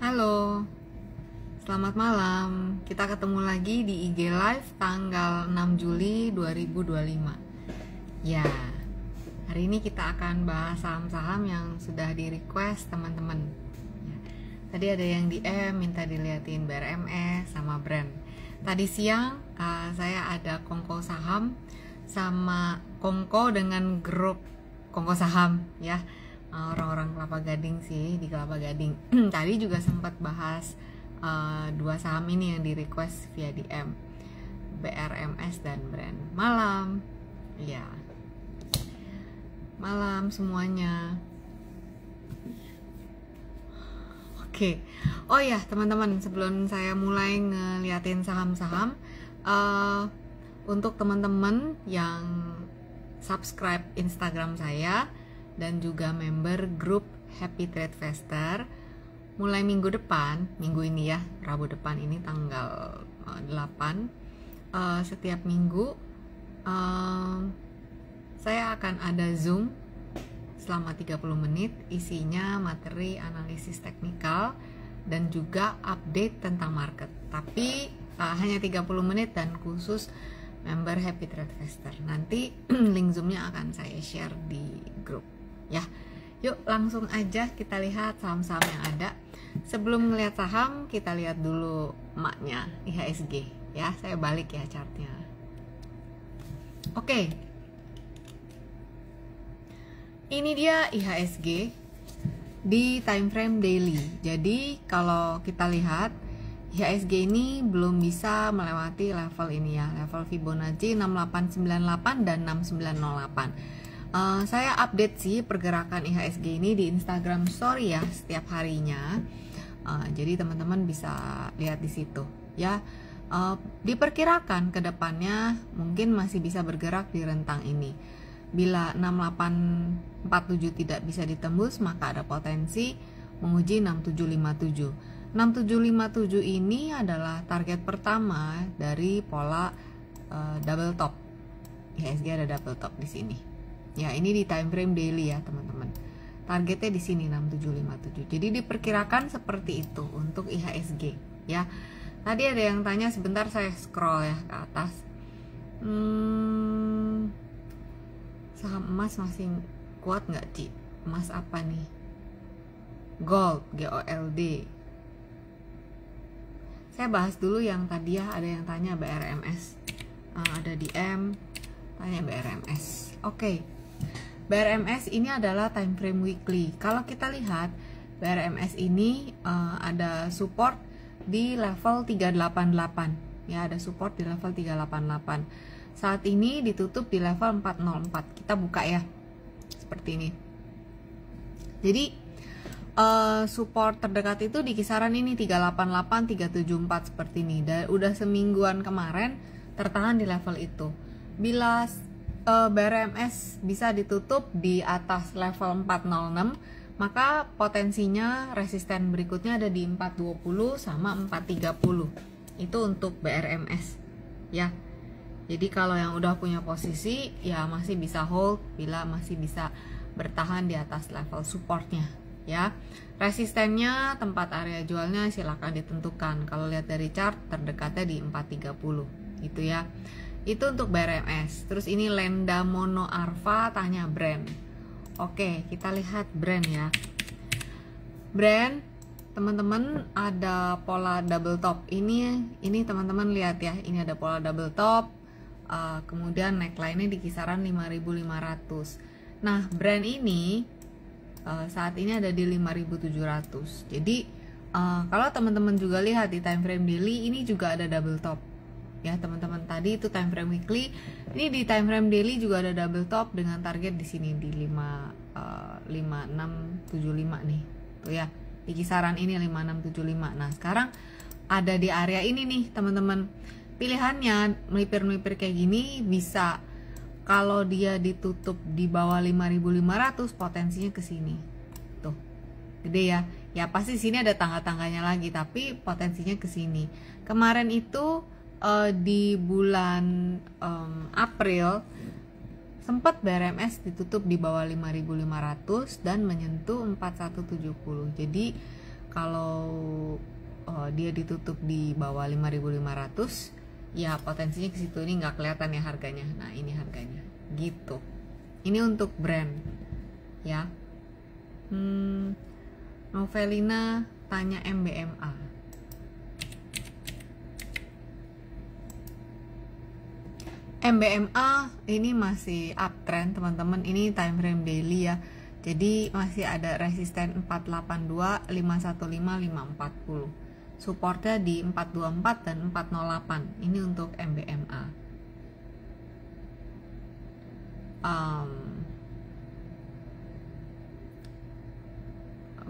Halo, selamat malam. Kita ketemu lagi di IG Live tanggal 6 Juli 2025. Ya, hari ini kita akan bahas saham-saham yang sudah di-request teman-teman. Ya, tadi ada yang DM minta diliatin BRMS sama brand. Tadi siang saya ada kongko saham sama kongko dengan grup kongko saham ya. Orang-orang Kelapa Gading sih, di Kelapa Gading. Tadi juga sempat bahas dua saham ini yang di request via DM, BRMS dan brand. Malam ya, malam semuanya. Oke. Oh ya teman-teman, sebelum saya mulai ngeliatin saham-saham, untuk teman-teman yang subscribe Instagram saya dan juga member grup Happy Trade Faster, mulai minggu depan, minggu ini ya, Rabu depan ini tanggal 8, setiap minggu saya akan ada Zoom selama 30 menit, isinya materi analisis teknikal dan juga update tentang market, tapi hanya 30 menit dan khusus member Happy Trade Faster. Nanti link Zoomnya akan saya share di grup ya. Yuk langsung aja kita lihat saham-saham yang ada. Sebelum ngelihat saham, kita lihat dulu maknya IHSG ya. Saya balik ya chartnya. Oke, ini dia IHSG di time frame daily. Jadi kalau kita lihat IHSG ini belum bisa melewati level ini ya, level Fibonacci 6898 dan 6908. Saya update sih pergerakan IHSG ini di Instagram Story ya setiap harinya. Jadi teman-teman bisa lihat di situ ya. Diperkirakan ke depannya mungkin masih bisa bergerak di rentang ini. Bila 6847 tidak bisa ditembus, maka ada potensi menguji 6757. 6757 ini adalah target pertama dari pola double top. IHSG ada double top di sini. Ya, ini di time frame daily ya, teman-teman. Targetnya di sini 6757. Jadi diperkirakan seperti itu untuk IHSG ya. Tadi ada yang tanya, sebentar saya scroll ya ke atas. Saham emas masih kuat nggak, Ci? Emas apa nih? Gold, GOLD. Saya bahas dulu yang tadi ya, ada yang tanya BRMS. Ada DM tanya BRMS. Oke. BRMS ini adalah time frame weekly. Kalau kita lihat BRMS ini ada support di level 388 ya, ada support di level 388. Saat ini ditutup di level 404. Kita buka ya seperti ini. Jadi support terdekat itu di kisaran ini 388 374 seperti ini. Dan udah semingguan kemarin tertahan di level itu. Bila BRMS bisa ditutup di atas level 406, maka potensinya resisten berikutnya ada di 420 sama 430. Itu untuk BRMS ya. Jadi kalau yang udah punya posisi ya masih bisa hold bila masih bisa bertahan di atas level supportnya ya. Resistennya, tempat area jualnya silakan ditentukan. Kalau lihat dari chart terdekatnya di 430 itu ya. Itu untuk BRMS. Terus ini Lenda Mono Arfa tanya brand. Oke, kita lihat brand ya. Brand, teman-teman ada pola double top. Ini teman-teman lihat ya. Ini ada pola double top. Kemudian neckline-nya di kisaran 5.500. Nah, brand ini saat ini ada di 5.700. Jadi kalau teman-teman juga lihat di time frame daily, ini juga ada double top. Ya teman-teman, tadi itu time frame weekly, ini di time frame daily juga ada double top dengan target di sini di 5675 nih tuh ya, di kisaran ini 5675. Nah sekarang ada di area ini nih teman-teman, pilihannya melipir kayak gini bisa. Kalau dia ditutup di bawah 5.500 potensinya ke sini tuh gede ya. Ya pasti sini ada tangga-tangganya lagi, tapi potensinya ke sini. Kemarin itu di bulan April sempat BRMS ditutup di bawah 5.500 dan menyentuh 4170. Jadi kalau dia ditutup di bawah 5.500 ya potensinya ke situ. Ini nggak kelihatan ya harganya. Nah ini harganya gitu. Ini untuk brand ya. Novelina tanya MBMA. MBMA ini masih uptrend teman-teman. Ini time frame daily ya. Jadi masih ada resisten 482, 515, 540. Supportnya di 424 dan 408. Ini untuk MBMA.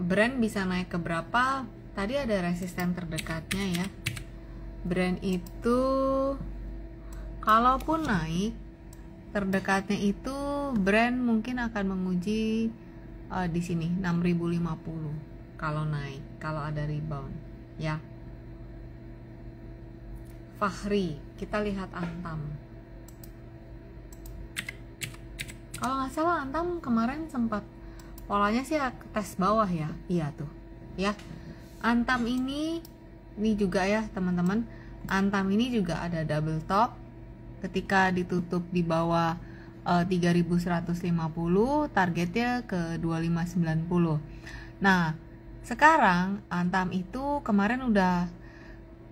Brand bisa naik ke berapa? Tadi ada resisten terdekatnya ya. Brand itu kalaupun naik terdekatnya itu brand mungkin akan menguji di sini 6.050 kalau naik, kalau ada rebound ya. Fahri, kita lihat Antam. Kalau nggak salah Antam kemarin sempat polanya sih tes bawah ya. Iya tuh ya. Antam ini juga ya teman-teman. Antam ini juga ada double top ketika ditutup di bawah 3.150, targetnya ke 2.590. Nah sekarang Antam itu kemarin udah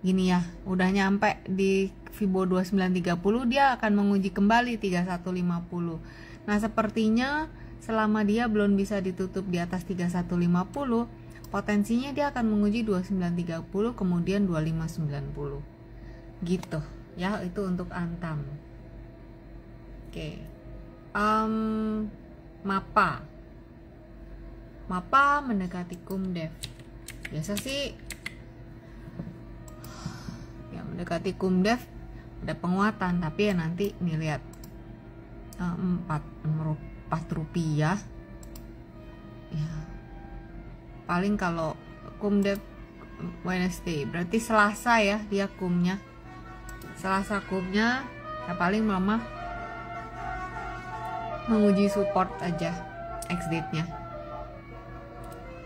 gini ya, udah nyampe di Fibo 2930, dia akan menguji kembali 3150. Nah sepertinya selama dia belum bisa ditutup di atas 3150, potensinya dia akan menguji 2930 kemudian 2590 gitu ya. Itu untuk Antam. Oke. Mapa mendekati Kumdev. Biasa sih ya mendekati Kumdev ada penguatan, tapi ya nanti nih lihat 4 rupiah ya. Paling kalau Kumdev Wednesday berarti Selasa ya, dia kumnya Selasa kumnya ya paling melemah menguji support aja. Ex-date nya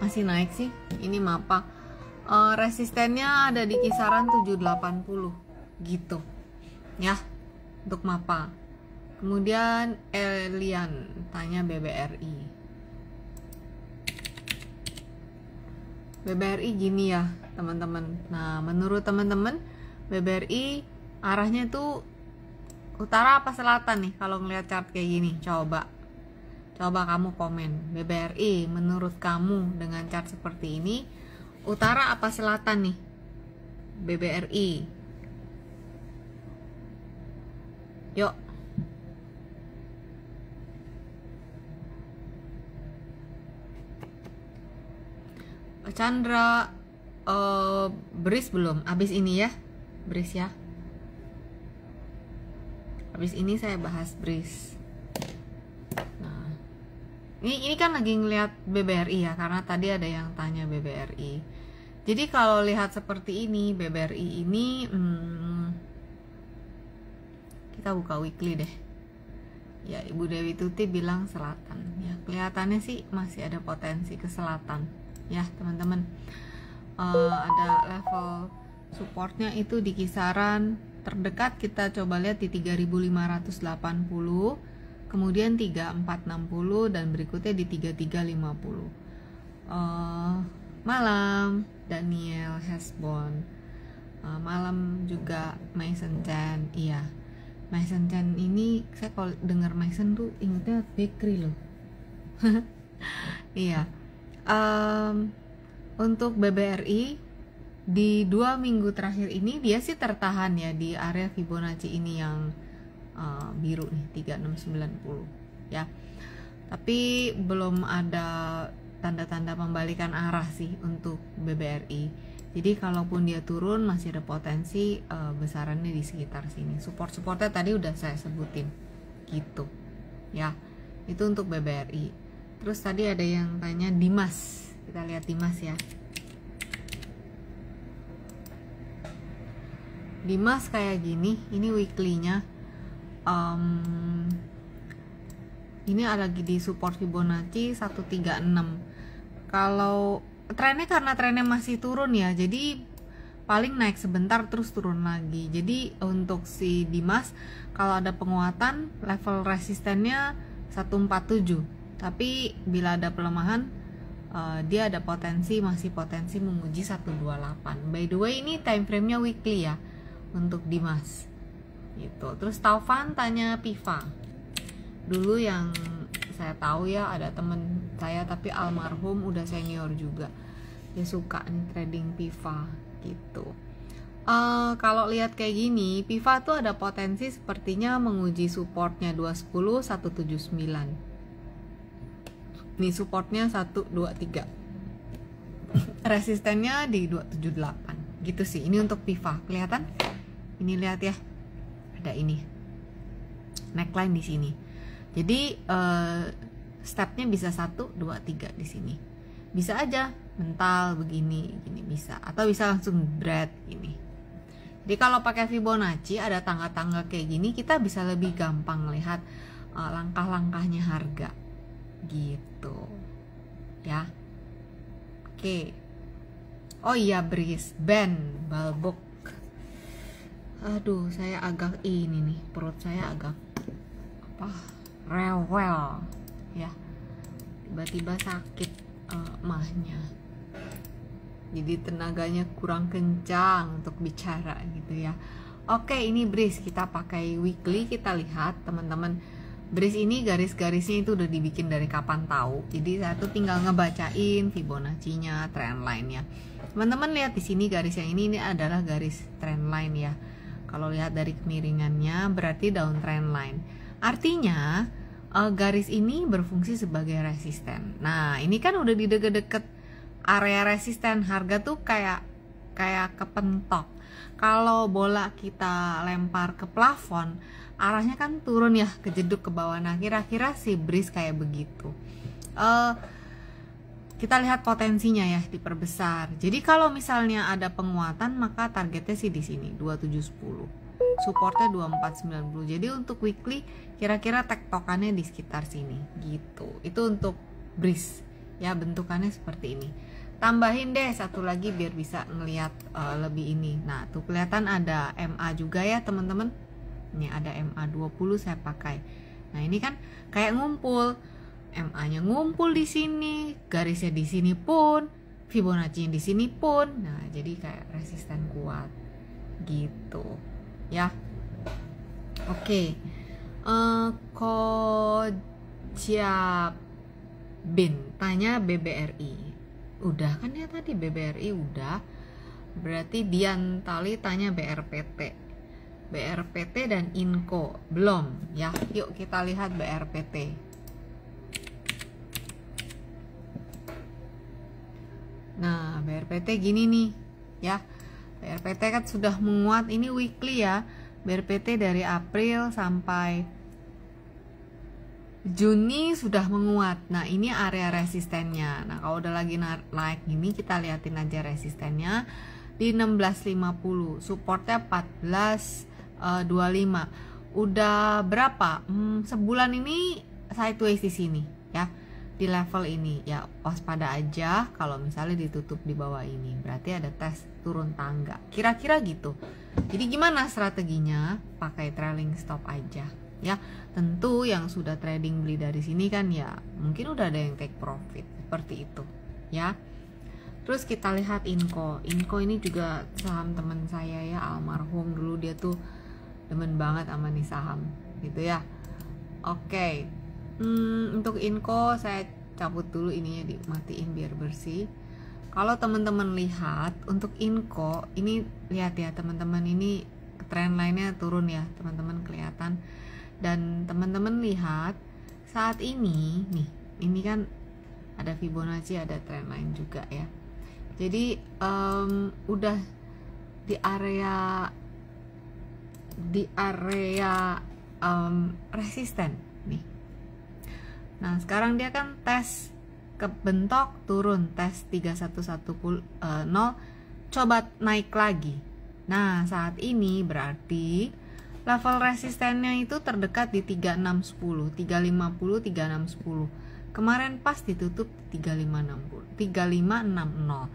masih naik sih. Ini Mapa resistennya ada di kisaran 780 gitu ya untuk Mapa. Kemudian Elian tanya BBRI. BBRI gini ya teman-teman. Nah menurut teman-teman BBRI arahnya itu utara apa selatan nih kalau ngeliat chart kayak gini? Coba kamu komen. BBRI menurut kamu dengan chart seperti ini utara apa selatan nih? BBRI. Yuk. Chandra Bris belum. Abis ini ya Bris ya. Abis ini saya bahas Bris. Nah ini kan lagi ngelihat BBRI ya, karena tadi ada yang tanya BBRI. Jadi kalau lihat seperti ini BBRI ini kita buka weekly deh ya. Ibu Dewi Tuti bilang selatan ya, kelihatannya sih masih ada potensi ke selatan ya teman-teman. Ada level supportnya itu di kisaran terdekat, kita coba lihat di 3.580, kemudian 3.460 dan berikutnya di 3.350. Malam Daniel Hesbon, malam juga Mason Chan. Iya Mason Chan ini saya kalau dengar Mason tuh ingetnya bakery loh. Iya. Untuk BBRI di 2 minggu terakhir ini dia sih tertahan ya di area Fibonacci ini yang biru nih 3690 ya. Tapi belum ada tanda-tanda pembalikan arah sih untuk BBRI. Jadi kalaupun dia turun masih ada potensi besarannya di sekitar sini. Support-supportnya tadi udah saya sebutin gitu ya. Itu untuk BBRI. Terus tadi ada yang tanya Dimas. Kita lihat Dimas ya. Dimas kayak gini. Ini weekly-nya. Ini lagi di support Fibonacci 136. Kalau trennya karena trennya masih turun ya, jadi paling naik sebentar terus turun lagi. Jadi untuk si Dimas kalau ada penguatan level resistennya 147, tapi bila ada pelemahan dia ada masih potensi menguji 128. By the way ini time frame-nya weekly ya untuk Dimas gitu. Terus Taufan tanya Piva. Dulu yang saya tahu ya, ada temen saya tapi almarhum udah senior juga, dia suka nih trading Piva gitu. Kalau lihat kayak gini, Piva tuh ada potensi sepertinya menguji supportnya 210 179. Nih supportnya 123, resistennya di 278 gitu sih. Ini untuk Piva kelihatan. Ini lihat ya, ada ini neckline di sini. Jadi stepnya bisa 1, 2, 3 di sini. Bisa aja mental begini, gini bisa, atau bisa langsung bread ini. Jadi kalau pakai Fibonacci ada tangga-tangga kayak gini, kita bisa lebih gampang lihat langkah-langkahnya harga gitu ya. Oke. Oh iya, Bris, Ben, Balbok. Aduh, saya agak ini nih, perut saya agak rewel ya, tiba-tiba sakit mahnya, jadi tenaganya kurang kencang untuk bicara gitu ya. Oke, ini Bris kita pakai weekly, kita lihat teman-teman. Bris ini garis-garisnya itu udah dibikin dari kapan tahu, jadi saya tuh tinggal ngebacain Fibonacci-nya, trend line-nya. Teman-teman lihat di sini garis yang ini adalah garis trend line ya. Kalau lihat dari kemiringannya berarti downtrend line. Artinya garis ini berfungsi sebagai resisten. Nah ini kan udah di deket-deket area resisten, harga tuh kayak kepentok. Kalau bola kita lempar ke plafon, arahnya kan turun ya, kejeduk ke bawah. Nah kira-kira si Bris kayak begitu. Kita lihat potensinya ya, diperbesar. Jadi kalau misalnya ada penguatan, maka targetnya sih di sini 2710. Supportnya 2490. Jadi untuk weekly kira-kira tektokannya di sekitar sini gitu. Itu untuk Bris ya, bentukannya seperti ini. Tambahin deh satu lagi biar bisa ngelihat lebih ini. Nah tuh kelihatan ada MA juga ya teman-teman. Ini ada MA 20 saya pakai. Nah ini kan kayak ngumpul, MA-nya ngumpul di sini, garisnya di sini pun, Fibonacci-nya di sini pun. Nah jadi kayak resisten kuat gitu ya. Oke. Kojabin tanya BBRI. Udah kan ya tadi BBRI udah. Berarti Dian Tali tanya BRPT. BRPT dan Inco belum ya. Yuk kita lihat BRPT. Nah BRPT gini nih ya. BRPT kan sudah menguat, ini weekly ya. BRPT dari April sampai Juni sudah menguat. Nah ini area resistennya. Nah kalau udah lagi naik gini, kita liatin aja resistennya di 1650, supportnya 1425. Udah berapa? Sebulan ini sideways di sini ya, di level ini ya. Waspada aja kalau misalnya ditutup di bawah ini, berarti ada tes turun tangga kira-kira gitu. Jadi gimana strateginya? Pakai trailing stop aja ya. Tentu yang sudah trading beli dari sini kan ya mungkin udah ada yang take profit seperti itu ya. Terus kita lihat Inco. Inco ini juga saham teman saya ya, almarhum dulu, dia tuh demen banget sama nih saham gitu ya. Oke. Untuk Inco saya cabut dulu ininya, dimatiin biar bersih. Kalau teman-teman lihat untuk Inco ini, lihat ya teman-teman, ini trend line-nya turun ya teman-teman, kelihatan. Dan teman-teman lihat saat ini nih, ini kan ada Fibonacci, ada trend line juga ya. Jadi udah di area resisten nih. Nah sekarang dia kan tes kebentok turun, tes 3110, coba naik lagi. Nah saat ini berarti level resistennya itu terdekat di 3610, 350, 3610. Kemarin pas ditutup 3560.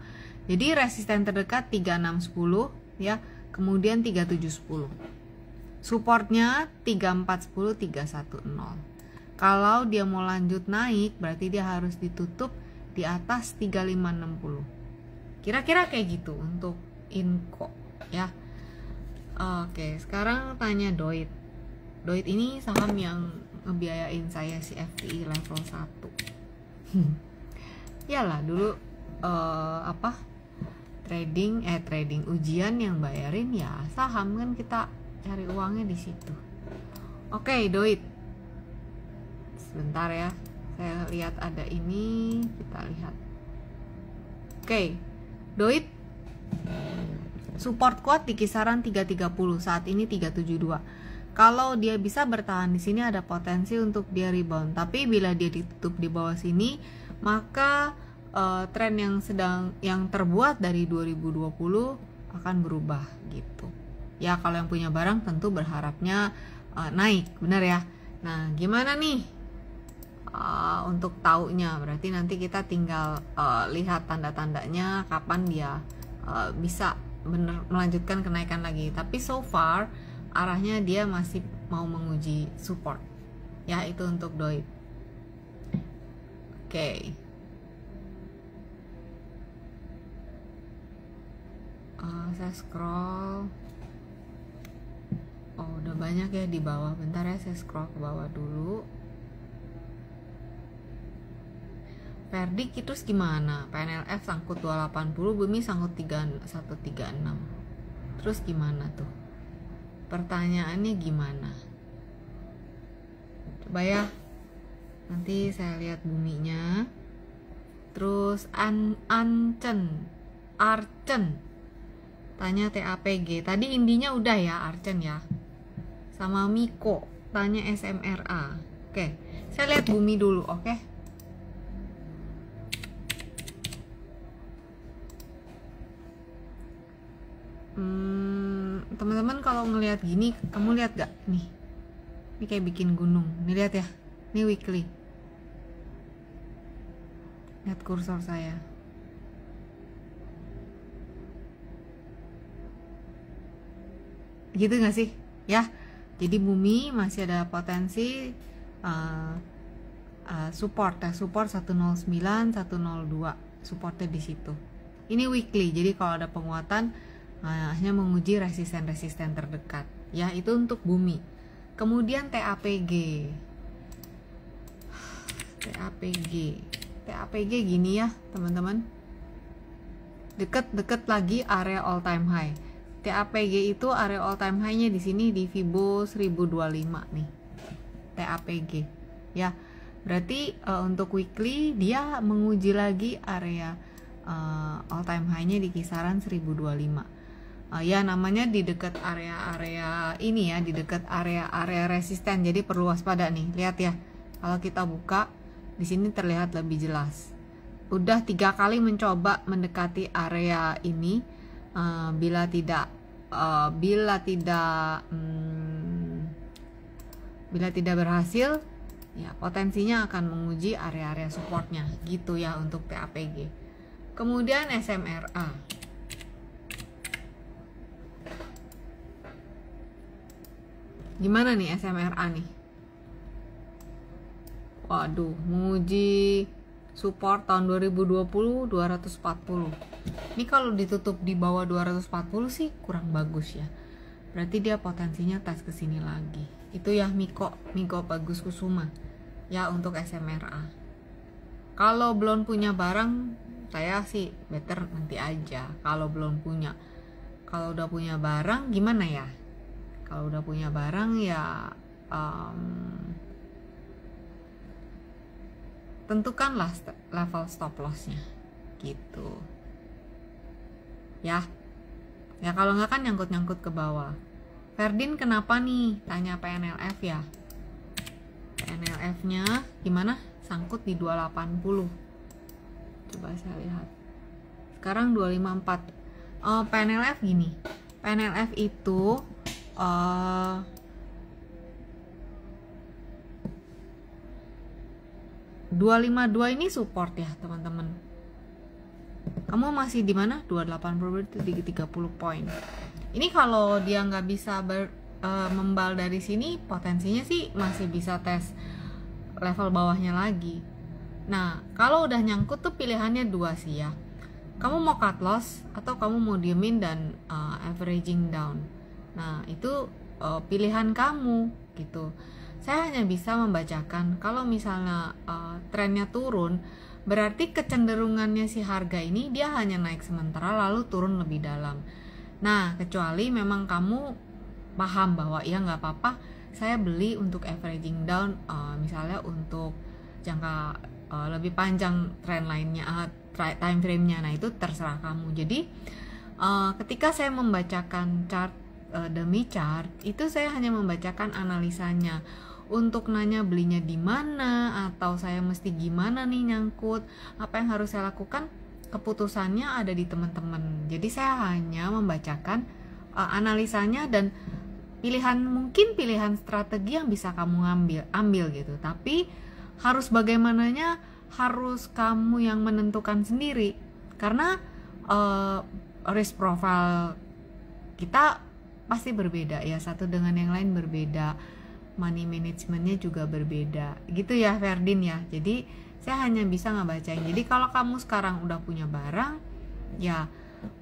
Jadi resisten terdekat 3610 ya, kemudian 3710. Supportnya 3410, 310. Kalau dia mau lanjut naik berarti dia harus ditutup di atas 3560. Kira-kira kayak gitu untuk Inco ya. Oke, sekarang tanya Doit. Doit ini saham yang ngebiayain saya si FPI level 1. Yalah dulu trading ujian yang bayarin ya saham, kan kita cari uangnya di situ. Oke, Doit. Sebentar ya. Saya lihat ada ini, kita lihat. Oke. Doit support kuat di kisaran 330, saat ini 372. Kalau dia bisa bertahan di sini ada potensi untuk dia rebound. Tapi bila dia ditutup di bawah sini, maka tren yang terbuat dari 2020 akan berubah gitu. Ya kalau yang punya barang tentu berharapnya naik, benar ya. Nah, gimana nih untuk taunya? Berarti nanti kita tinggal lihat tanda-tandanya kapan dia bisa bener melanjutkan kenaikan lagi. Tapi so far arahnya dia masih mau menguji support. Ya, itu untuk Doit. Oke. Saya scroll. Oh, udah banyak ya di bawah. Bentar ya, saya scroll ke bawah dulu. Verdik itu gimana? PNLF sangkut 280, Bumi sangkut 136. Terus gimana tuh? Pertanyaannya gimana? Coba ya. Nanti saya lihat Buminya. Terus Arcen tanya TAPG. Tadi indinya udah ya, Arcen ya. Sama Miko tanya SMRA. Oke, saya lihat Bumi dulu, oke? Teman-teman kalau ngelihat gini, kamu lihat gak nih? Ini kayak bikin gunung. Nih lihat ya. Ini weekly. Lihat kursor saya. Gitu gak sih? Ya. Jadi Bumi masih ada potensi support ya. Support 109, 102. Supportnya di situ. Ini weekly. Jadi kalau ada penguatan hanya menguji resisten-resisten terdekat. Ya, itu untuk Bumi. Kemudian TAPG. TAPG gini ya, teman-teman. Deket-deket lagi area all time high. TAPG itu area all time high-nya di sini di Fibo 1025 nih. TAPG. Ya. Berarti untuk weekly dia menguji lagi area all time high-nya di kisaran 1025. Ya namanya di dekat area-area ini ya, di dekat area-area resisten, jadi perlu waspada nih. Lihat ya, kalau kita buka di sini terlihat lebih jelas. Udah 3 kali mencoba mendekati area ini, bila tidak berhasil, ya potensinya akan menguji area-area supportnya gitu ya untuk TAPG. Kemudian SMRA. Gimana nih SMRA nih? Waduh, menguji support tahun 2020 240. Ini kalau ditutup di bawah 240 sih kurang bagus ya. Berarti dia potensinya tes ke sini lagi. Itu ya Miko Bagus Kusuma. Ya untuk SMRA. Kalau belum punya barang, saya sih better nanti aja kalau belum punya. Kalau udah punya barang gimana ya? Kalau udah punya barang ya tentukanlah level stop lossnya gitu ya kalau nggak kan nyangkut ke bawah. Ferdin kenapa nih, tanya PNLF ya. PNLF nya gimana, sangkut di 280. Coba saya lihat sekarang 254. PNLF gini, PNLF itu 252 ini support ya teman-teman. Kamu masih di mana? 280 berarti di 30 poin. Ini kalau dia nggak bisa membal dari sini, potensinya sih masih bisa tes level bawahnya lagi. Nah, kalau udah nyangkut tuh pilihannya dua sih ya. Kamu mau cut loss atau kamu mau diemin dan averaging down. Nah, itu pilihan kamu gitu. Saya hanya bisa membacakan kalau misalnya trennya turun, berarti kecenderungannya si harga ini dia hanya naik sementara lalu turun lebih dalam. Nah, kecuali memang kamu paham bahwa ya nggak apa-apa, saya beli untuk averaging down, misalnya untuk jangka lebih panjang trend lainnya, time frame-nya. Nah, itu terserah kamu. Jadi ketika saya membacakan chart demi chart, itu saya hanya membacakan analisanya. Untuk nanya belinya di mana atau saya mesti gimana nih nyangkut, apa yang harus saya lakukan, keputusannya ada di teman-teman. Jadi saya hanya membacakan analisanya dan mungkin pilihan strategi yang bisa kamu ambil gitu. Tapi harus bagaimananya harus kamu yang menentukan sendiri, karena risk profile kita pasti berbeda ya, satu dengan yang lain berbeda, money managementnya juga berbeda gitu ya Ferdin ya. Jadi saya hanya bisa ngebacain. Jadi kalau kamu sekarang udah punya barang ya,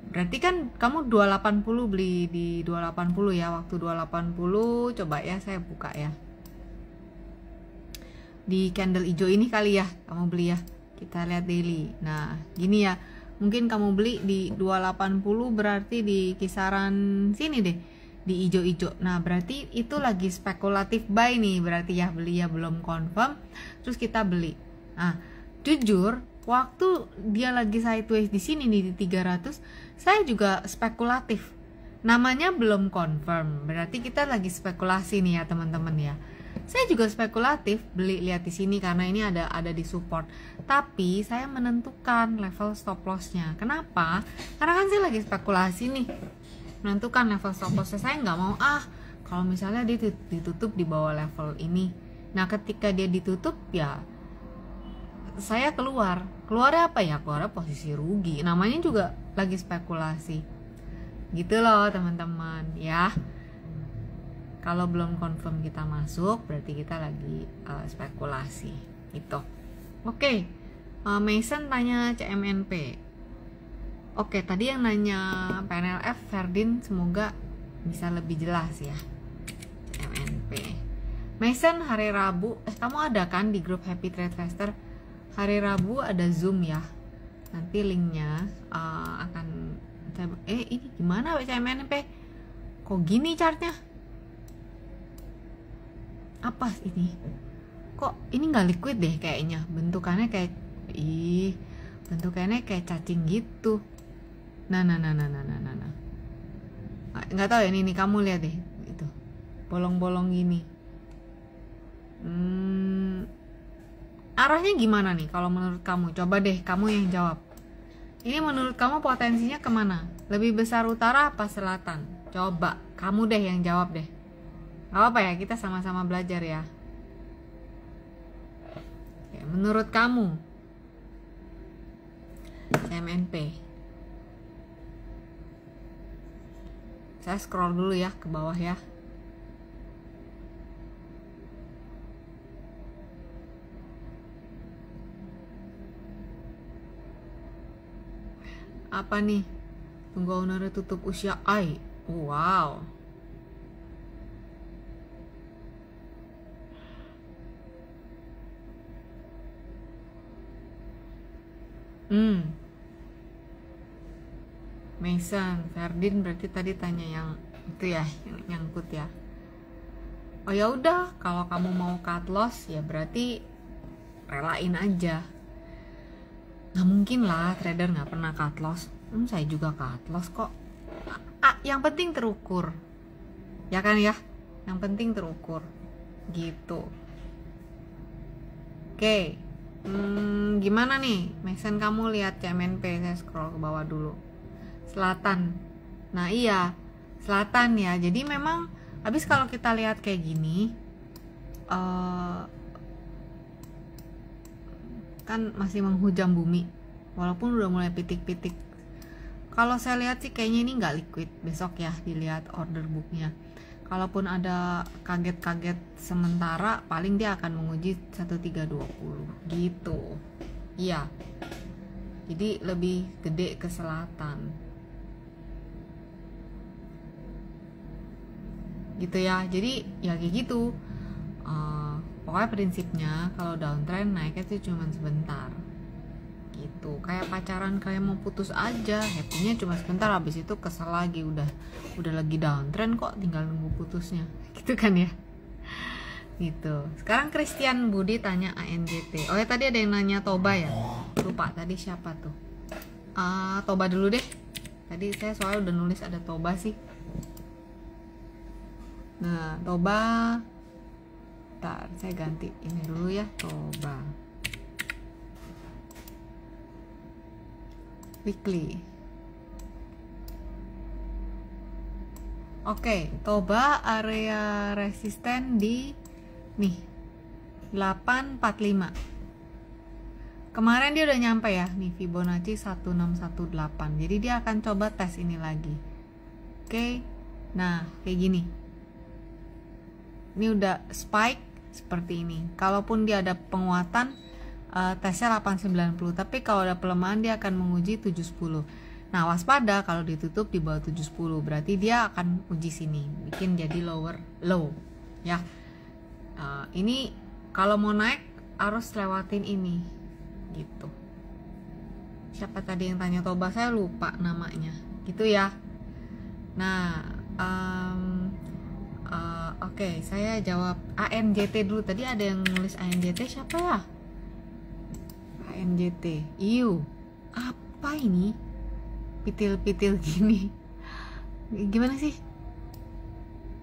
berarti kan kamu 280 beli di 280 ya. Waktu 280 coba ya saya buka ya, di candle hijau ini kali ya kamu beli ya, kita lihat daily. Nah gini ya, mungkin kamu beli di 280 berarti di kisaran sini deh, di hijau-hijau. Nah berarti itu lagi spekulatif buy nih, berarti ya beli ya, belum confirm terus kita beli. Nah jujur waktu dia lagi sideways di sini nih di 300, saya juga spekulatif, namanya belum confirm, berarti kita lagi spekulasi nih ya teman-teman ya. Saya juga spekulatif beli, lihat di sini karena ini ada di support, tapi saya menentukan level stop lossnya. Kenapa? Karena kan saya lagi spekulasi nih, menentukan level stop loss. Saya nggak mau kalau misalnya dia ditutup di bawah level ini. Nah ketika dia ditutup ya saya keluarnya apa ya, keluarnya posisi rugi, namanya juga lagi spekulasi gitu loh teman-teman ya. Kalau belum confirm kita masuk berarti kita lagi spekulasi gitu. Oke. Mason tanya CMNP. Oke, tadi yang nanya PNLF Ferdin, semoga bisa lebih jelas ya. CMNP. Mason hari Rabu, kamu ada kan di grup Happy Trade Faster? Hari Rabu ada Zoom ya. Nanti linknya akan ini gimana CMNP? Kok gini chartnya? Apa ini? Kok ini nggak liquid deh kayaknya? Bentukannya kayak bentukannya kayak cacing gitu. Nah. Nggak tahu ya ini kamu lihat deh itu. Bolong-bolong gini. Arahnya gimana nih kalau menurut kamu? Coba deh kamu yang jawab. Ini menurut kamu potensinya kemana? Lebih besar utara apa selatan? Coba kamu deh yang jawab deh. Gak apa ya, kita sama-sama belajar ya. Menurut kamu CMNP. Saya scroll dulu ya ke bawah ya. Apa nih? Tunggu owner tutup usia AI. Wow. Mason, Ferdin berarti tadi tanya yang itu ya, yang nyangkut ya. Oh ya udah, kalau kamu mau cut loss ya berarti relain aja. Nggak mungkin lah trader nggak pernah cut loss. Saya juga cut loss kok. Yang penting terukur, ya kan ya. Yang penting terukur, gitu. Oke. Gimana nih Mason, kamu lihat CMNP? Saya scroll ke bawah dulu. Selatan. Nah iya selatan ya. Jadi memang habis kalau kita lihat kayak gini kan masih menghujam bumi walaupun udah mulai pitik-pitik. Kalau saya lihat sih kayaknya ini nggak liquid. Besok ya dilihat order booknya. Kalaupun ada kaget-kaget sementara, paling dia akan menguji 1320 gitu. Iya. Jadi lebih gede ke selatan. Gitu ya. Jadi ya kayak gitu. Pokoknya prinsipnya kalau downtrend naiknya sih cuma sebentar. Gitu. Kayak pacaran, kayak mau putus aja, happy-nya cuma sebentar, habis itu kesel lagi, udah lagi downtrend kok, tinggal nunggu putusnya. Gitu kan ya. Gitu. Sekarang Christian Budi tanya ANJT. Oh ya, tadi ada yang nanya Toba ya. Lupa tadi siapa tuh. Toba dulu deh. Tadi saya soalnya udah nulis ada Toba sih. Nah, Toba. Bentar, saya ganti ini dulu ya, Toba. Weekly. Oke, Toba area resisten di nih 845. Kemarin dia udah nyampe ya, nih Fibonacci 1618. Jadi dia akan coba tes ini lagi. Oke. Nah, kayak gini. Ini udah spike seperti ini. Kalaupun dia ada penguatan, tesnya 890, tapi kalau ada pelemahan dia akan menguji 710. Nah, waspada kalau ditutup di bawah 710, berarti dia akan uji sini, bikin jadi lower low ya. Ini kalau mau naik harus lewatin ini gitu. Siapa tadi yang tanya Toba, saya lupa namanya gitu ya. Nah, oke, saya jawab ANJT dulu. Tadi ada yang nulis ANJT, siapa ya? ANJT. Iu, apa ini? Pitil-pitil gini. Gimana sih?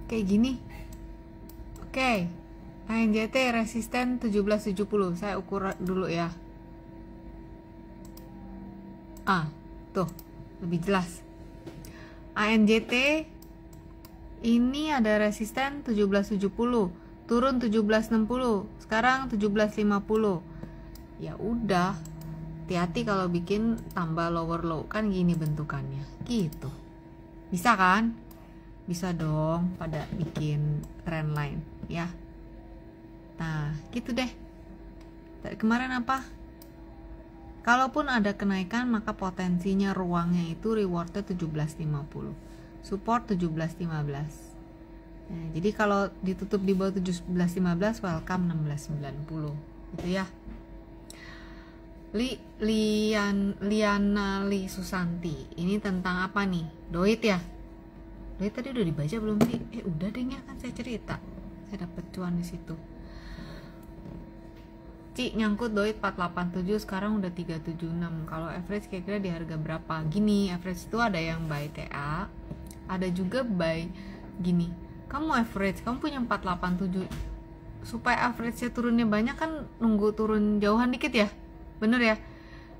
Kayak gini. Oke. ANJT resisten 1770. Saya ukur dulu ya. Tuh, lebih jelas. ANJT ini ada resisten 1770, turun 1760, sekarang 1750. Ya udah, hati-hati kalau bikin tambah lower low, kan gini bentukannya. Gitu. Bisa kan? Bisa dong pada bikin trend line ya. Nah, gitu deh. Dari kemarin apa? Kalaupun ada kenaikan, maka potensinya ruangnya itu rewardnya 1750, support 1715. Nah, jadi kalau ditutup di bawah 1715, welcome 1690 gitu ya. Liana Li Susanti, ini tentang apa nih? Doit ya? Doit tadi udah dibaca belum sih? Udah deh ya, kan saya cerita. Saya dapet cuan di situ. Ci, nyangkut Doit 487, sekarang udah 376. Kalau average kira-kira di harga berapa? Gini, average itu ada yang buy TA, ada juga buy gini. Kamu average, kamu punya 487, supaya average-nya turunnya banyak kan nunggu turun jauhan dikit ya. Bener ya?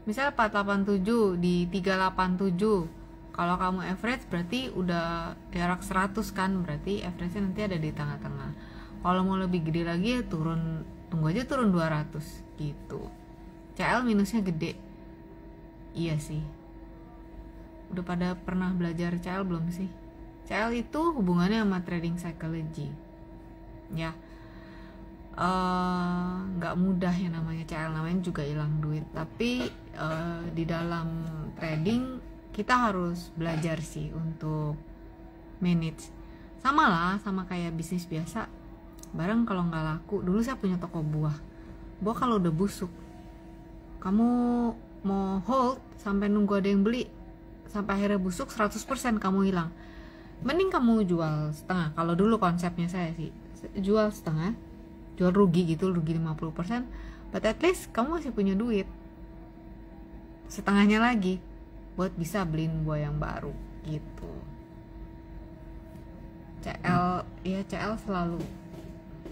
Misal 487 di 387. Kalau kamu average berarti udah jarak 100 kan, berarti average-nya nanti ada di tengah-tengah. Kalau mau lebih gede lagi ya turun, tunggu aja turun 200 gitu. CL minusnya gede. Iya sih. Udah pada pernah belajar CL belum sih? CL itu hubungannya sama trading psychology. Ya. Nggak mudah ya namanya CL, namanya juga hilang duit. Tapi di dalam trading kita harus belajar sih untuk manage. Sama lah, sama kayak bisnis biasa. Barang kalau nggak laku, dulu saya punya toko buah kalau udah busuk, kamu mau hold sampai nunggu ada yang beli, sampai akhirnya busuk 100% kamu hilang. Mending kamu jual setengah. Kalau dulu konsepnya saya sih jual setengah, jual rugi gitu, rugi 50%, but at least kamu masih punya duit setengahnya lagi buat bisa beliin buah yang baru gitu. CL ya, CL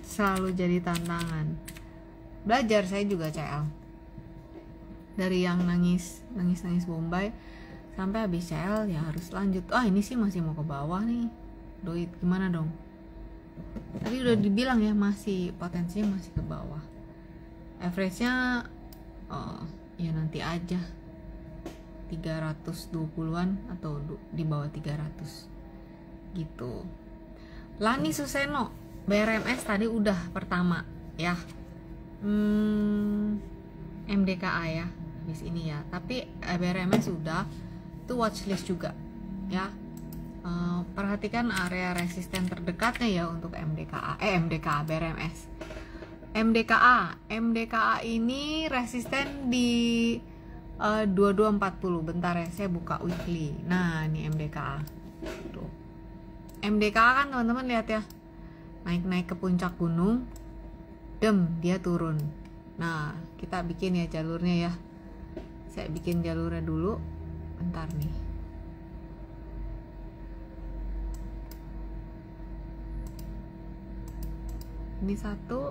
selalu jadi tantangan. Belajar saya juga CL, dari yang nangis Bombay sampai habis CL ya harus lanjut. Ini sih masih mau ke bawah nih, Doit gimana dong? Tadi udah dibilang ya, masih potensinya masih ke bawah. Average-nya ya nanti aja 320-an atau di bawah 300 gitu. Lani Suseno, BRMS tadi udah pertama ya, MDKA ya habis ini ya, tapi BRMS udah, itu watchlist juga ya. Perhatikan area resisten terdekatnya ya untuk MDKA BRMS. MDKA ini resisten di 2240. Bentar ya, saya buka weekly. Nah, ini MDKA. Tuh. MDKA kan teman-teman lihat ya. Naik-naik ke puncak gunung, dia turun. Nah, kita bikin ya jalurnya ya. Saya bikin jalurnya dulu. Bentar nih. Ini satu.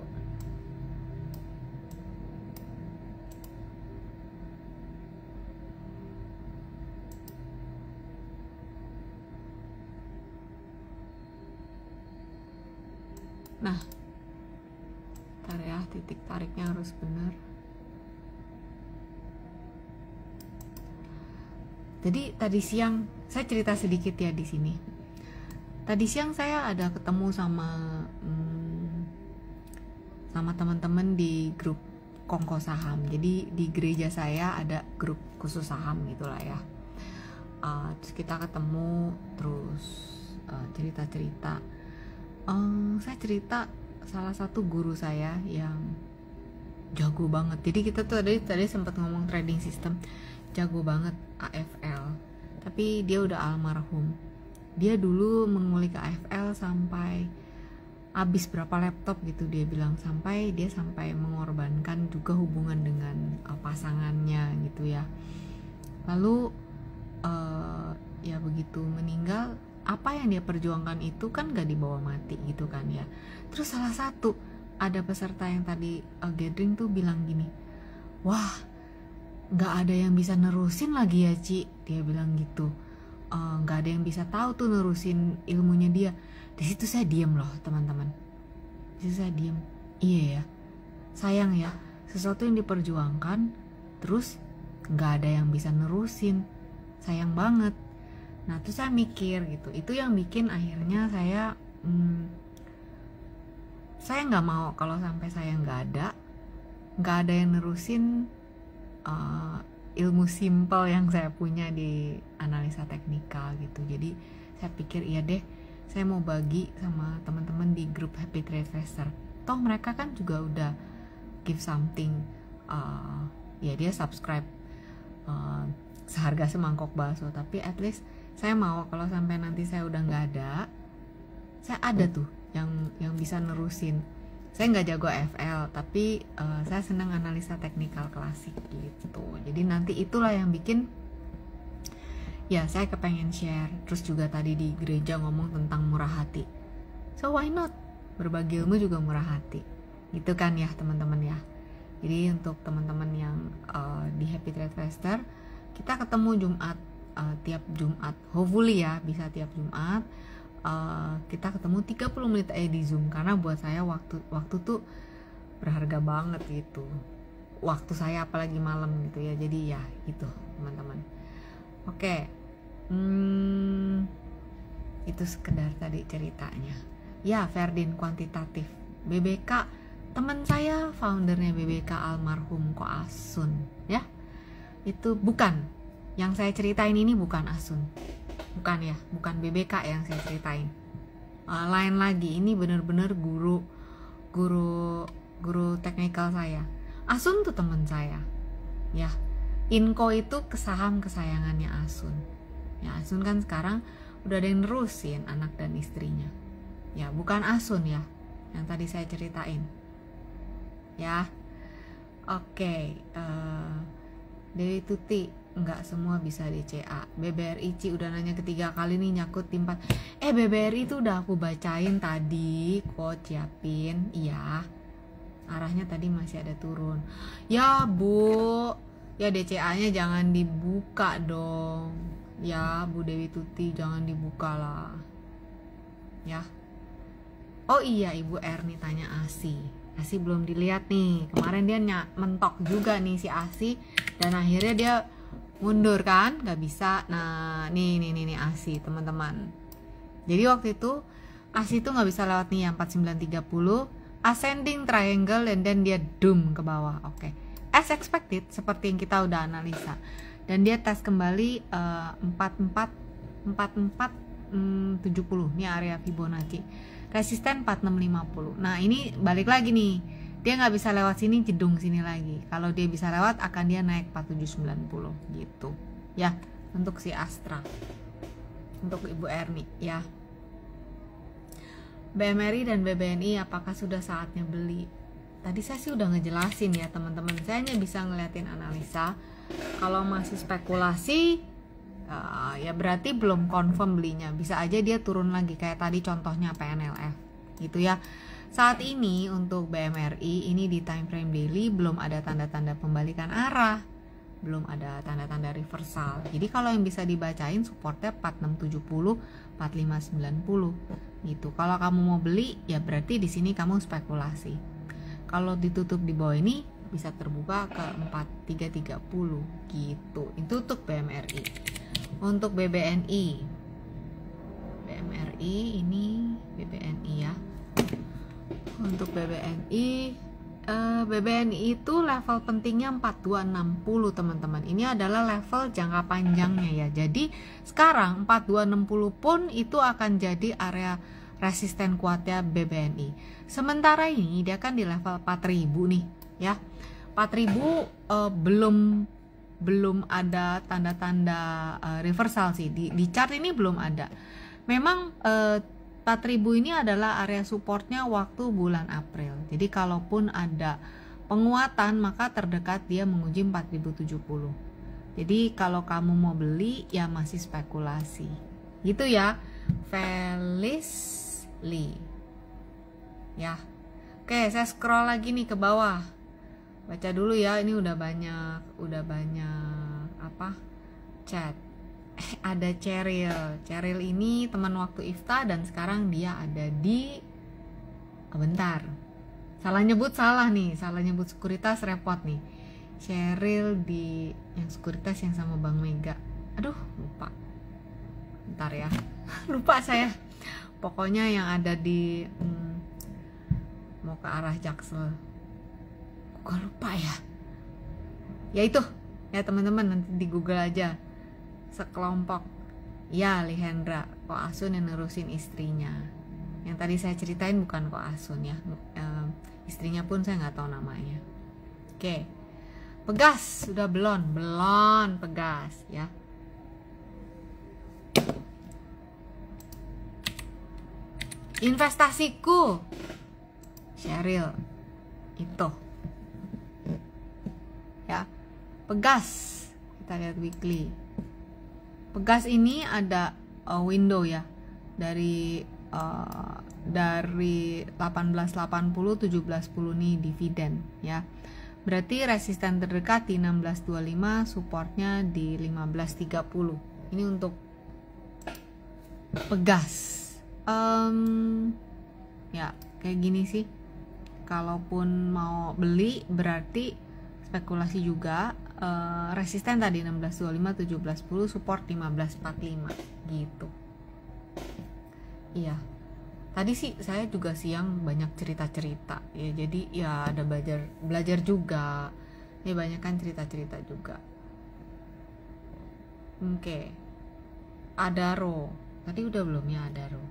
Nah, ntar ya, titik tariknya harus benar. Jadi tadi siang saya cerita sedikit ya di sini. Tadi siang saya ada ketemu sama teman-teman di grup Kongko Saham. Jadi di gereja saya ada grup khusus saham gitulah ya. Terus kita ketemu, terus cerita-cerita. Saya cerita salah satu guru saya yang jago banget. Jadi kita tuh tadi sempat ngomong trading system, jago banget AFL. Tapi dia udah almarhum. Dia dulu mengulik AFL sampai habis berapa laptop gitu, dia bilang sampai mengorbankan juga hubungan dengan pasangannya gitu ya. Lalu ya begitu meninggal, apa yang dia perjuangkan itu kan gak dibawa mati gitu kan ya. Terus salah satu ada peserta yang tadi gathering tuh bilang gini, wah gak ada yang bisa nerusin lagi ya Ci, dia bilang gitu. Gak ada yang bisa tahu tuh nerusin ilmunya dia. Di situ saya diem loh teman-teman. Di situ saya diem. Iya ya, sayang ya, sesuatu yang diperjuangkan terus gak ada yang bisa nerusin, sayang banget. Nah terus saya mikir gitu, itu yang bikin akhirnya saya nggak mau kalau sampai saya nggak ada yang nerusin ilmu simple yang saya punya di analisa teknikal gitu. Jadi saya pikir iya deh, saya mau bagi sama teman-teman di grup Happy Trade Investor. Toh mereka kan juga udah give something, ya dia subscribe seharga semangkok bakso, tapi at least saya mau kalau sampai nanti saya udah nggak ada, saya ada tuh yang bisa nerusin. Saya nggak jago FL, tapi saya senang analisa teknikal klasik gitu. Jadi nanti itulah yang bikin ya saya kepengen share. Terus juga tadi di gereja ngomong tentang murah hati, so why not, berbagi ilmu juga murah hati gitu kan ya teman-teman ya. Jadi untuk teman-teman yang di Happy Trade Investor, kita ketemu Jumat, tiap Jumat, hopefully ya bisa tiap Jumat. Kita ketemu 30 menit aja di Zoom, karena buat saya waktu tuh berharga banget gitu, waktu saya apalagi malam gitu ya. Jadi ya gitu teman-teman. Oke, itu sekedar tadi ceritanya ya. Ferdin kuantitatif BBK, teman saya foundernya BBK almarhum Ko Asun ya. Itu bukan yang saya ceritain, ini bukan Asun, bukan ya, bukan BBK yang saya ceritain, lain lagi. Ini bener-bener guru teknikal saya. Asun tuh teman saya ya. Inco itu saham kesayangannya Asun ya. Asun kan sekarang udah ada yang nerusin, anak dan istrinya ya, bukan Asun ya yang tadi saya ceritain ya. Oke, Dewi Tuti, nggak semua bisa DCA. BBRI Ci udah nanya ketiga kali nih nyakut timpat. BBRI itu udah aku bacain tadi, kok siapin. Iya, arahnya tadi masih ada turun ya Bu. Ya DCA nya jangan dibuka dong ya Bu Dewi Tuti, jangan dibuka lah ya. Oh iya, Ibu Erni tanya ASI ASI belum dilihat nih. Kemarin dia mentok juga nih si ASI, dan akhirnya dia mundur kan, nggak bisa. Nah nih ASI teman-teman. Jadi waktu itu ASI itu nggak bisa lewat nih yang 4930 ascending triangle, dan then dia doom ke bawah. Oke, as expected, seperti yang kita udah analisa. Dan dia tes kembali 4470, ini area Fibonacci. Resisten 4650. Nah ini balik lagi nih, dia nggak bisa lewat sini, jedung sini lagi. Kalau dia bisa lewat, akan dia naik 4790 gitu ya, untuk si Astra, untuk Ibu Erni ya. BMRI dan BBNI apakah sudah saatnya beli? Tadi saya sih udah ngejelasin ya teman-teman, saya hanya bisa ngeliatin analisa. Kalau masih spekulasi ya berarti belum confirm belinya, bisa aja dia turun lagi kayak tadi contohnya PNLF gitu ya. Saat ini untuk BMRI ini di time frame daily belum ada tanda-tanda pembalikan arah, belum ada tanda-tanda reversal. Jadi kalau yang bisa dibacain supportnya 4670, 4590 gitu. Kalau kamu mau beli ya berarti di sini kamu spekulasi. Kalau ditutup di bawah ini bisa terbuka ke 4330 gitu. Itu untuk BMRI. Untuk BBNI, ini BBNI ya. Untuk BBNI itu level pentingnya 4260 teman-teman. Ini adalah level jangka panjangnya ya. Jadi sekarang 4260 pun itu akan jadi area resisten kuatnya BBNI. Sementara ini dia kan di level 4000 nih ya. 4000 belum ada tanda-tanda reversal sih di chart ini, belum ada. Memang 4000 ini adalah area supportnya waktu bulan April. Jadi kalaupun ada penguatan maka terdekat dia menguji 4070. Jadi kalau kamu mau beli ya masih spekulasi. Gitu ya. Felisly. Ya. Oke, saya scroll lagi nih ke bawah. Baca dulu ya, ini udah banyak apa? Chat. Ada Cheryl ini teman waktu Ifta dan sekarang dia ada di bentar, salah nyebut sekuritas, repot nih. Cheryl di yang sekuritas yang sama Bang Mega, aduh lupa, bentar ya. Lupa saya, pokoknya yang ada di mau ke arah Jaksel, kok lupa ya itu ya teman-teman, nanti di Google aja. Sekelompok ya Lihendra Ko Asun yang nerusin istrinya. Yang tadi saya ceritain bukan Ko Asun ya, istrinya pun saya nggak tahu namanya. Oke, Pegas sudah belum Pegas ya. Investasiku Cheryl itu ya. Pegas, kita lihat weekly. Pegas ini ada window ya dari 1880 1710 nih dividen ya. Berarti resisten terdekat di 1625, supportnya di 1530. Ini untuk Pegas. Ya kayak gini sih. Kalaupun mau beli berarti spekulasi juga. Resisten tadi 1625 1710, support 1545 gitu. Iya. Tadi sih saya juga siang banyak cerita-cerita ya, jadi ya ada belajar juga. Ya banyak kan cerita-cerita juga. Oke. Adaro. Tadi udah belum ya Adaro?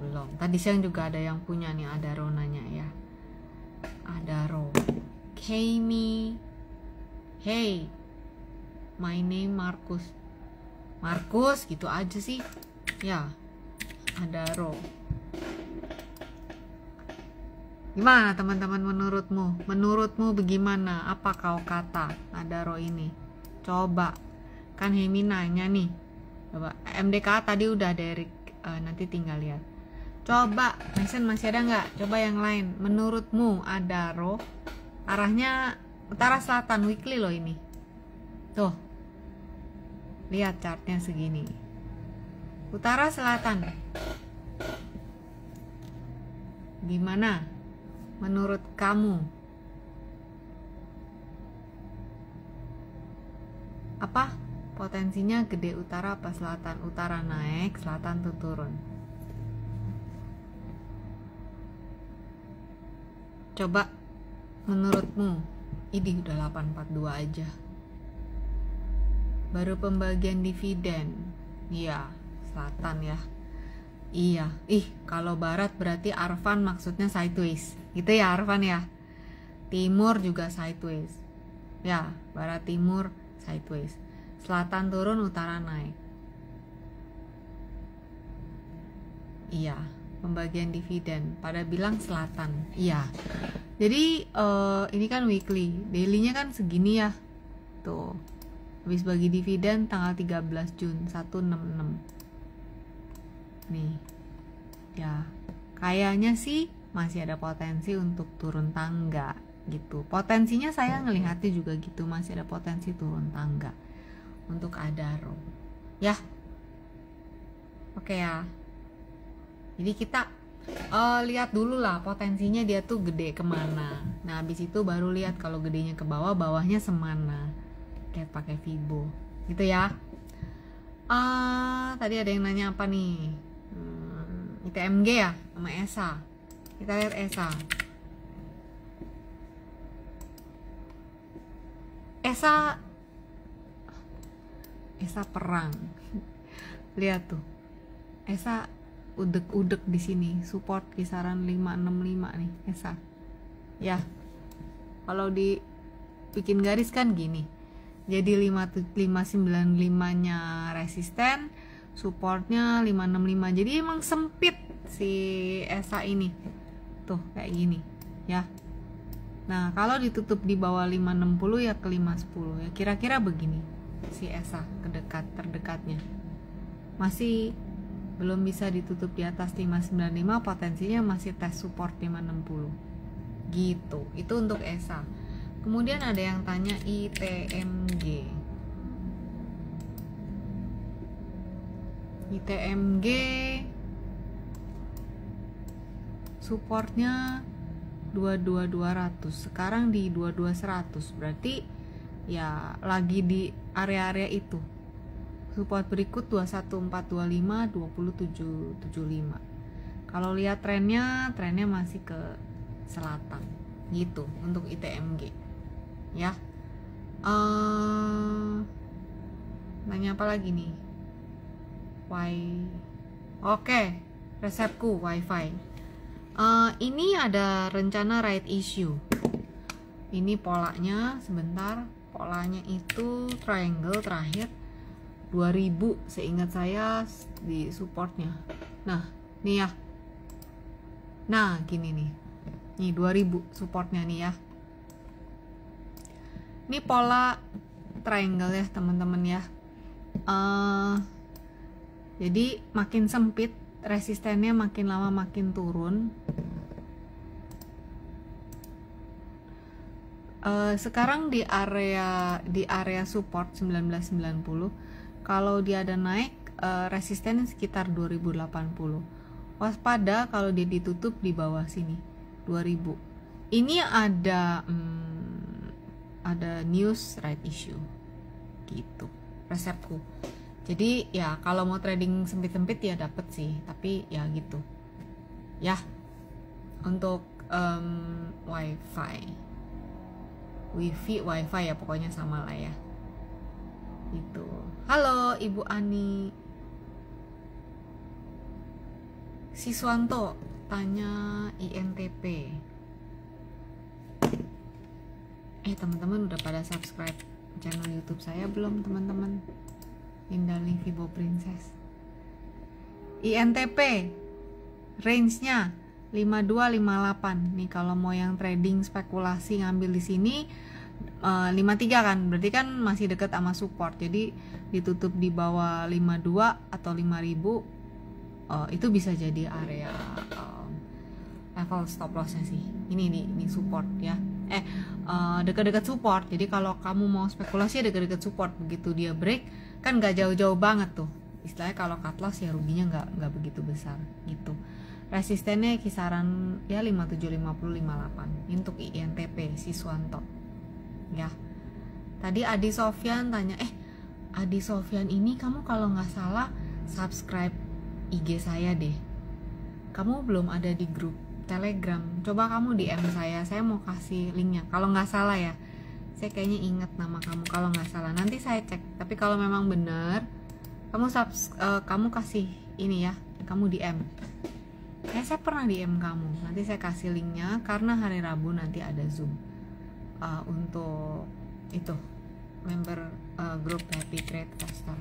Belum. Tadi siang juga ada yang punya nih Adaro, nanya ya. Adaro. Kami. Hey, my name Markus gitu aja sih ya. Adaro. Gimana teman-teman menurutmu bagaimana, apa kau kata Adaro ini? Coba kan Hemi nanya nih. Coba MDK tadi udah Derek, nanti tinggal lihat. Coba Mason masih ada nggak? Coba yang lain. Menurutmu Adaro arahnya utara selatan weekly loh ini. Tuh. Lihat chartnya segini. Utara selatan. Gimana? menurut kamu? Apa? Potensinya gede utara apa selatan? Utara naik, selatan tuh turun. Coba menurutmu. Ini udah 842 aja. Baru pembagian dividen. Iya, selatan ya. Iya, kalau barat berarti Arfan maksudnya sideways. Gitu ya Arfan ya. Timur juga sideways. Ya, barat timur sideways. Selatan turun, utara naik. Iya, pembagian dividen. Pada bilang selatan. Iya. Jadi ini kan weekly, daily-nya kan segini ya. Tuh. Habis bagi dividen tanggal 13 Jun 166. Nih. Ya. Kayaknya sih masih ada potensi untuk turun tangga gitu. Potensinya saya ngelihatnya juga gitu, masih ada potensi turun tangga untuk Adaro. Ya. Oke ya. Jadi kita lihat dulu lah potensinya dia tuh gede kemana. Nah habis itu baru lihat kalau gedenya ke bawah, bawahnya semana. Kayak pakai Fibo gitu ya. Tadi ada yang nanya apa nih? ITMG ya sama ESA. Kita lihat ESA. ESA perang. Lihat tuh. ESA udek-udek di sini, support kisaran 565 nih ESA. Ya. Kalau dibikin garis kan gini. Jadi 595-nya resisten, supportnya 565. Jadi emang sempit si ESA ini. Tuh kayak gini, ya. Nah, kalau ditutup di bawah 560 ya ke 510. Ya kira-kira begini si ESA terdekatnya. Masih belum bisa ditutup di atas 595, potensinya masih tes support 560 gitu. Itu untuk ESA. Kemudian ada yang tanya ITMG. supportnya 22.200, sekarang di 22.100, berarti ya lagi di area-area itu. Support berikut 21425, 2775. Kalau lihat trennya masih ke selatan gitu untuk ITMG. Ya. Nanya apa lagi nih? Oke, resepku WiFi. Ini ada rencana right issue. Ini polanya sebentar. Polanya itu triangle terakhir 2000 seingat saya di supportnya. Nah, nih ya. Nah, gini nih. Nih 2000 supportnya nih ya. Ini pola triangle ya, teman-teman ya. Jadi makin sempit, resistennya makin lama makin turun. Sekarang di area support 1990. Kalau dia ada naik, resisten sekitar 2080. Waspada kalau dia ditutup di bawah sini 2000. Ini ada news right issue gitu resepku. Jadi ya kalau mau trading sempit-sempit ya dapet sih, tapi ya gitu ya. Untuk wifi ya pokoknya sama lah ya itu. Halo Ibu Ani. Siswanto tanya INTP. Teman-teman udah pada subscribe channel YouTube saya belum, teman-teman? Indali Fibo Princess. INTP range-nya 5258. Nih kalau mau yang trading spekulasi ngambil di sini 53 kan, berarti kan masih dekat sama support. Jadi ditutup di bawah 52 atau 5000, itu bisa jadi area level stop lossnya sih. Ini support ya. Dekat-dekat support. Jadi kalau kamu mau spekulasi dekat-dekat support, begitu dia break kan nggak jauh-jauh banget tuh. Istilahnya kalau cut loss ya ruginya nggak begitu besar gitu. resistennya kisaran ya 5750-58 untuk INTP Siswanto ya. Tadi Adi Sofyan tanya, Adi Sofyan ini kamu kalau nggak salah subscribe IG saya deh, kamu belum ada di grup Telegram, coba kamu DM saya mau kasih linknya kalau nggak salah ya. Saya kayaknya ingat nama kamu kalau nggak salah, nanti saya cek. Tapi kalau memang benar, kamu kasih ini ya, kamu DM. Saya pernah DM kamu, nanti saya kasih linknya karena hari Rabu nanti ada Zoom untuk itu member grup Happy Trade Caster.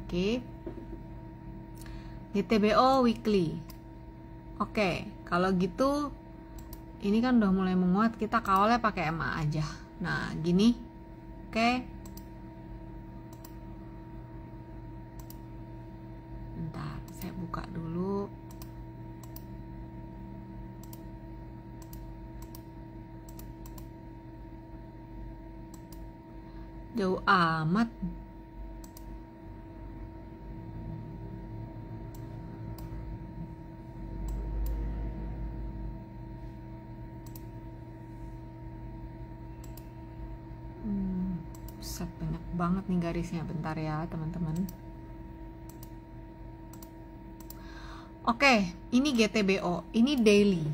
Oke. GTBO weekly. Oke, kalau gitu ini kan udah mulai menguat, kita kawalnya pakai MA aja. Nah, gini. Oke. Bentar, saya buka dulu. Jauh amat. Banyak banget nih garisnya, bentar ya teman-teman. Oke, ini GTBO, ini daily.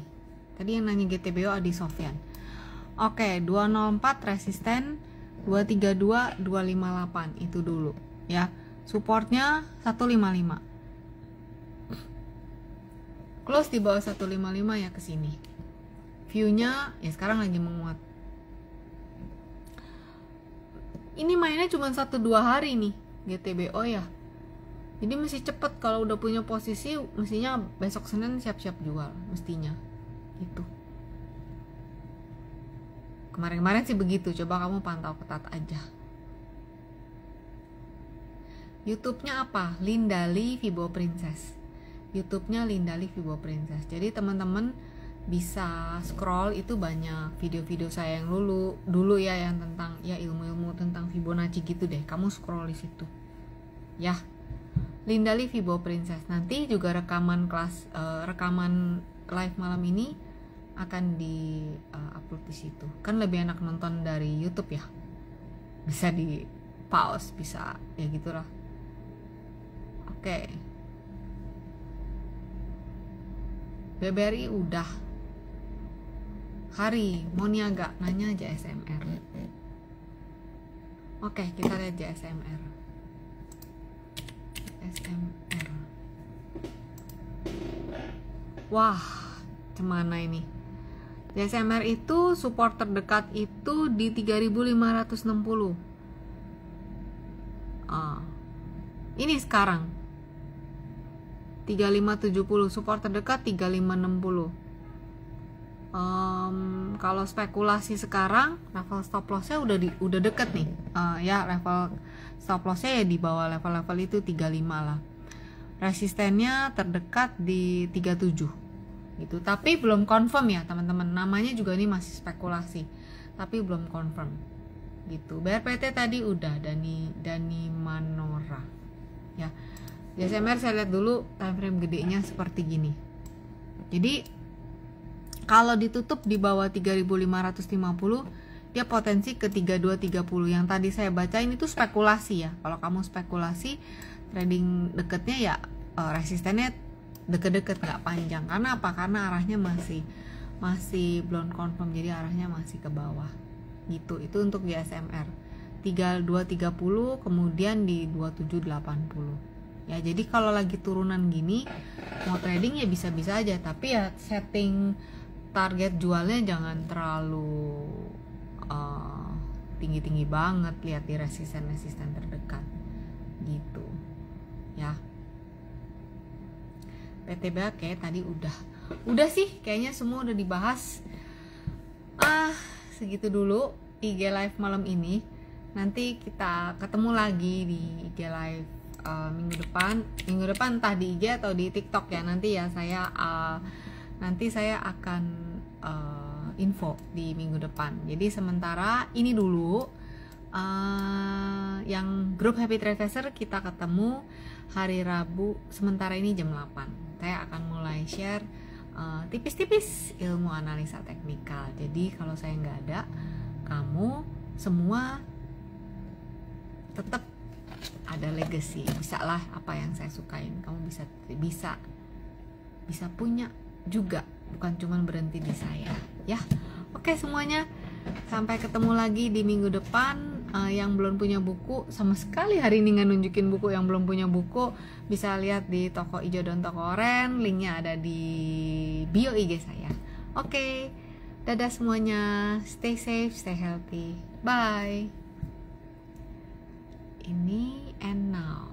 Tadi yang nanya GTBO Adi Sofyan. Oke, 204 resisten, 232 258 itu dulu ya. Supportnya 155. Close di bawah 155 ya ke sini. View-nya ya sekarang lagi menguat. Ini mainnya cuma 1-2 hari nih GTBO ya. Jadi masih cepet, kalau udah punya posisi mestinya besok Senin siap-siap jual mestinya. Gitu. Kemarin-kemarin sih begitu, coba kamu pantau ketat aja. YouTube-nya apa? Lindali Fibo Princess. YouTube-nya Lindali Fibo Princess. Jadi teman-teman bisa scroll, itu banyak video-video saya yang dulu ya, yang tentang ya ilmu-ilmu tentang Fibonacci gitu deh. Kamu scroll di situ. Ya. Lindali Fibo Princess. Nanti juga rekaman rekaman live malam ini akan di upload di situ. Kan lebih enak nonton dari YouTube ya. Bisa di pause, bisa ya gitulah. Oke. BBRI udah. Hari mau niaga, nanya aja SMR. Oke, kita lihat JSMR. SMR. Wah, cemana ini? JSMR itu support terdekat itu di 3560. Ini sekarang 3570, support terdekat 3560. Kalau spekulasi sekarang level stop lossnya udah deket nih. Ya level stop lossnya ya di bawah level-level itu 35 lah. Resistennya terdekat di 37 gitu. Tapi belum confirm ya teman-teman. Namanya juga ini masih spekulasi, tapi belum confirm gitu. BRPT tadi udah Dani Manora ya. JSMR saya lihat dulu time frame gedenya seperti gini. Jadi kalau ditutup di bawah 3550, dia potensi ke 3230. Yang tadi saya bacain itu spekulasi ya. Kalau kamu spekulasi trading deketnya ya resistennya deket-deket, nggak panjang. Karena apa? Karena arahnya masih belum confirm, jadi arahnya masih ke bawah gitu. Itu untuk JSMR 3230, kemudian di 2780 ya. Jadi kalau lagi turunan gini mau trading ya bisa-bisa aja, tapi ya setting target jualnya jangan terlalu tinggi-tinggi banget. Lihat di resisten terdekat gitu ya. PTBA kayak tadi udah sih kayaknya semua udah dibahas. Segitu dulu IG live malam ini. Nanti kita ketemu lagi di IG live minggu depan entah di IG atau di TikTok ya. Nanti saya akan info di minggu depan. Jadi sementara ini dulu yang grup Happy Trade Caster kita ketemu hari Rabu, sementara ini jam 8. Saya akan mulai share tipis-tipis ilmu analisa teknikal. Jadi kalau saya nggak ada, kamu semua tetap ada legacy. Bisa lah apa yang saya sukain, kamu bisa punya juga, bukan cuma berhenti di saya ya. Oke semuanya, sampai ketemu lagi di minggu depan. Yang belum punya buku, sama sekali hari ini nggak nunjukin buku. Yang belum punya buku bisa lihat di toko ijo dan toko oren, linknya ada di bio IG saya. Oke, dadah semuanya, stay safe, stay healthy, bye. Ini and now,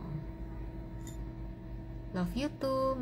love you too.